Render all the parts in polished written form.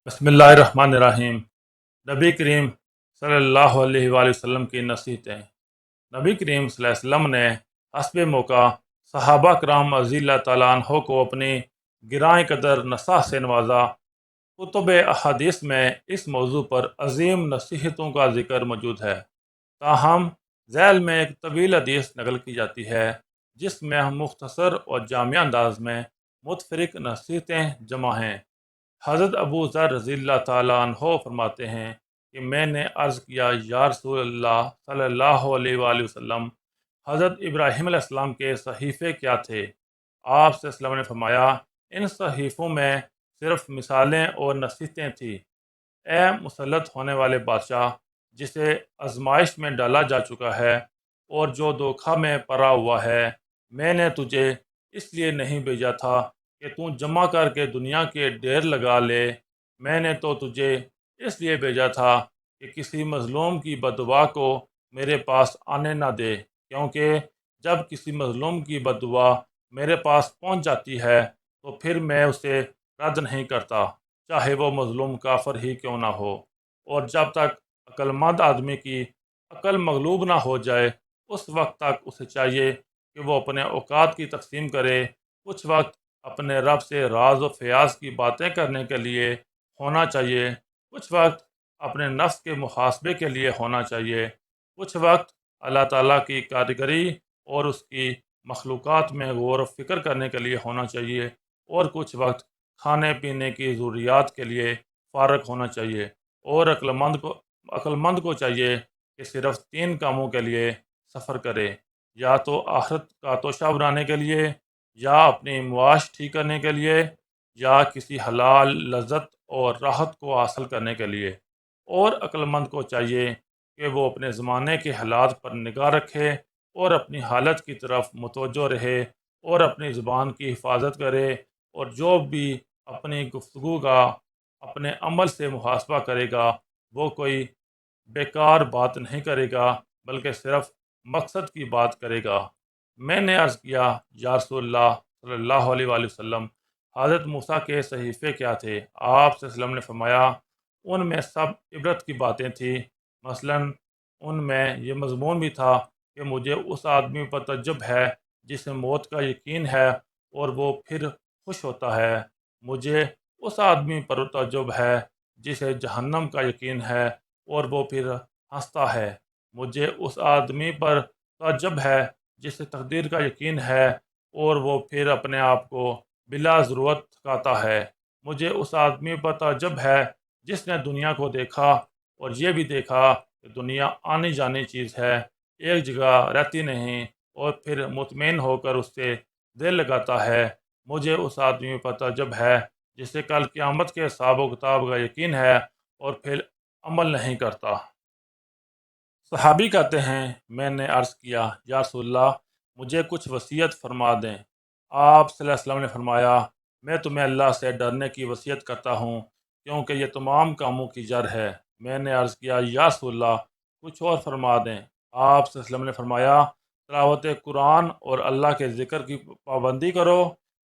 بسم اللہ الرحمن الرحیم۔ نبی کریم صلی اللہ علیہ وآلہ وسلم کی نصیحتیں۔ نبی کریم صلی اللہ علیہ وسلم نے حسب موقع صحابہ کرام رضی اللہ تعالیٰ عنہ کو اپنی گراں قدر نصاحت سے نوازا۔ کتب احادیث میں اس موضوع پر عظیم نصیحتوں کا ذکر موجود ہے، تاہم ذیل میں ایک طویل حدیث نقل کی جاتی ہے جس میں مختصر اور جامع انداز میں متفرق نصیحتیں جمع ہیں۔ حضرت ابو ذر رضی اللہ تعالیٰ عنہ فرماتے ہیں کہ میں نے عرض کیا، یا رسول اللہ صلی اللہ علیہ وآلہ وسلم، حضرت ابراہیم علیہ السلام کے صحیفے کیا تھے؟ آپ صلی اللہ علیہ وسلم نے فرمایا، ان صحیفوں میں صرف مثالیں اور نصیحتیں تھیں۔ اے مسلط ہونے والے بادشاہ، جسے آزمائش میں ڈالا جا چکا ہے اور جو دھوکہ میں پڑا ہوا ہے، میں نے تجھے اس لیے نہیں بھیجا تھا کہ تو جمع کر کے دنیا کے ڈھیر لگا لے، میں نے تو تجھے اس لیے بھیجا تھا کہ کسی مظلوم کی بددعا کو میرے پاس آنے نہ دے، کیونکہ جب کسی مظلوم کی بددعا میرے پاس پہنچ جاتی ہے تو پھر میں اسے رد نہیں کرتا، چاہے وہ مظلوم کافر ہی کیوں نہ ہو۔ اور جب تک عقل مند آدمی کی عقل مغلوب نہ ہو جائے، اس وقت تک اسے چاہیے کہ وہ اپنے اوقات کی تقسیم کرے۔ کچھ وقت اپنے رب سے راز و فیاض کی باتیں کرنے کے لیے ہونا چاہیے، کچھ وقت اپنے نفس کے محاسبے کے لیے ہونا چاہیے، کچھ وقت اللہ تعالیٰ کی کاریگری اور اس کی مخلوقات میں غور و فکر کرنے کے لیے ہونا چاہیے، اور کچھ وقت کھانے پینے کی ضروریات کے لیے فارغ ہونا چاہیے۔ اور عقل مند کو چاہیے کہ صرف 3 کاموں کے لیے سفر کرے، یا تو آخرت کا توشہ بنانے کے لیے، یا اپنی معاش ٹھیک کرنے کے لیے، یا کسی حلال لذت اور راحت کو حاصل کرنے کے لیے۔ اور عقل مند کو چاہیے کہ وہ اپنے زمانے کے حالات پر نگاہ رکھے اور اپنی حالت کی طرف متوجہ رہے اور اپنی زبان کی حفاظت کرے، اور جو بھی اپنی گفتگو کا اپنے عمل سے محاسبہ کرے گا وہ کوئی بیکار بات نہیں کرے گا بلکہ صرف مقصد کی بات کرے گا۔ میں نے عرض کیا، یا رسول اللہ صلی اللہ علیہ وآلہ وسلم، حضرت موسیٰ کے صحیفے کیا تھے؟ آپ صلی اللہ علیہ وسلم نے فرمایا، ان میں سب عبرت کی باتیں تھیں، مثلاً ان میں یہ مضمون بھی تھا کہ مجھے اس آدمی پر تعجب ہے جسے موت کا یقین ہے اور وہ پھر خوش ہوتا ہے، مجھے اس آدمی پر تعجب ہے جسے جہنم کا یقین ہے اور وہ پھر ہنستا ہے، مجھے اس آدمی پر تعجب ہے جسے تقدیر کا یقین ہے اور وہ پھر اپنے آپ کو بلا ضرورت تھکاتا ہے، مجھے اس آدمی پر تعجب ہے جس نے دنیا کو دیکھا اور یہ بھی دیکھا کہ دنیا آنی جانی چیز ہے، ایک جگہ رہتی نہیں، اور پھر مطمئن ہو کر اس سے دل لگاتا ہے، مجھے اس آدمی پر تعجب ہے جسے کل قیامت کے حساب و کتاب کا یقین ہے اور پھر عمل نہیں کرتا۔ صحابی کہتے ہیں، میں نے عرض کیا، یا رسول اللہ، مجھے کچھ وصیت فرما دیں۔ آپ صلی اللہ علیہ وسلم نے فرمایا، میں تمہیں اللہ سے ڈرنے کی وصیت کرتا ہوں، کیونکہ یہ تمام کاموں کی جڑ ہے۔ میں نے عرض کیا، یا رسول اللہ، کچھ اور فرما دیں۔ آپ صلی اللہ علیہ وسلم نے فرمایا، تلاوت قرآن اور اللہ کے ذکر کی پابندی کرو،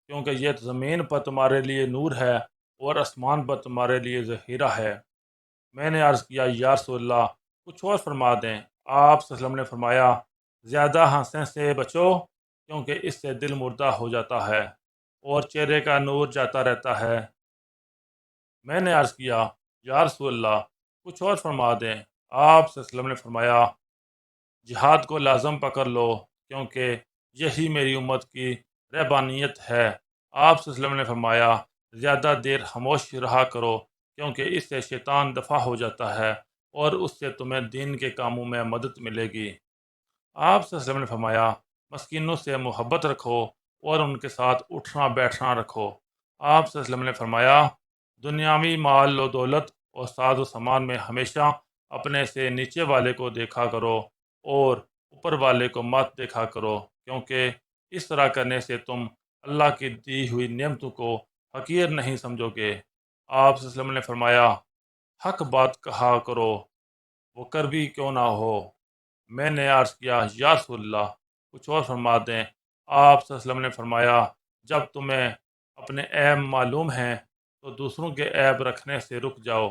کیونکہ یہ زمین پر تمہارے لیے نور ہے اور آسمان پر تمہارے لیے ذخیرہ ہے۔ میں نے عرض کیا، یا رسول اللہ، کچھ اور فرما دیں۔ آپ صلی اللہ علیہ وسلم نے فرمایا، زیادہ ہنسنے سے بچو، کیونکہ اس سے دل مردہ ہو جاتا ہے اور چہرے کا نور جاتا رہتا ہے۔ میں نے عرض کیا، یا رسول اللہ، کچھ اور فرما دیں۔ آپ صلی اللہ علیہ وسلم نے فرمایا، جہاد کو لازم پکڑ لو، کیونکہ یہی میری امت کی رہبانیت ہے۔ آپ صلی اللہ علیہ وسلم نے فرمایا، زیادہ دیر خاموش رہا کرو، کیونکہ اس سے شیطان دفع ہو جاتا ہے اور اس سے تمہیں دین کے کاموں میں مدد ملے گی۔ آپ صلی اللہ علیہ وسلم نے فرمایا، مسکینوں سے محبت رکھو اور ان کے ساتھ اٹھنا بیٹھنا رکھو۔ آپ صلی اللہ علیہ وسلم نے فرمایا، دنیاوی مال و دولت اور ساز و سامان میں ہمیشہ اپنے سے نیچے والے کو دیکھا کرو اور اوپر والے کو مت دیکھا کرو، کیونکہ اس طرح کرنے سے تم اللہ کی دی ہوئی نعمتوں کو حقیر نہیں سمجھو گے۔ آپ صلی اللہ علیہ وسلم نے فرمایا، حق بات کہا کرو، وہ کڑوی کیوں نہ ہو۔ میں نے عرض کیا، یا رسول اللہ، کچھ اور فرما دیں۔ آپ صلی اللہ علیہ وسلم نے فرمایا، جب تمہیں اپنے عیب معلوم ہیں تو دوسروں کے عیب رکھنے سے رک جاؤ،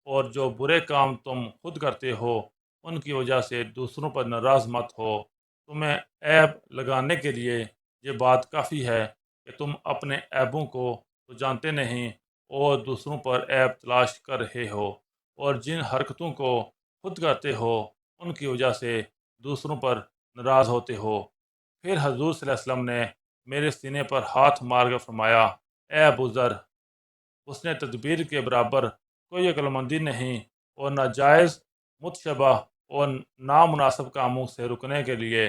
اور جو برے کام تم خود کرتے ہو ان کی وجہ سے دوسروں پر ناراض مت ہو۔ تمہیں عیب لگانے کے لیے یہ بات کافی ہے کہ تم اپنے عیبوں کو تو جانتے نہیں اور دوسروں پر عیب تلاش کر رہے ہو، اور جن حرکتوں کو خود کرتے ہو ان کی وجہ سے دوسروں پر ناراض ہوتے ہو۔ پھر حضور صلی اللہ علیہ وسلم نے میرے سینے پر ہاتھ مار کر فرمایا، اے ابو ذر، اس نے تدبیر کے برابر کوئی عقل مندی نہیں، اور ناجائز، متشبہ اور نامناسب کاموں سے رکنے کے لیے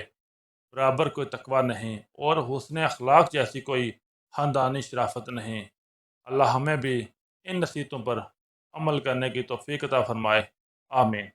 برابر کوئی تقوی نہیں، اور حسن اخلاق جیسی کوئی خاندانی شرافت نہیں۔ اللہ ہمیں بھی ان نصیحتوں پر عمل کرنے کی توفیق عطا فرمائے، آمین۔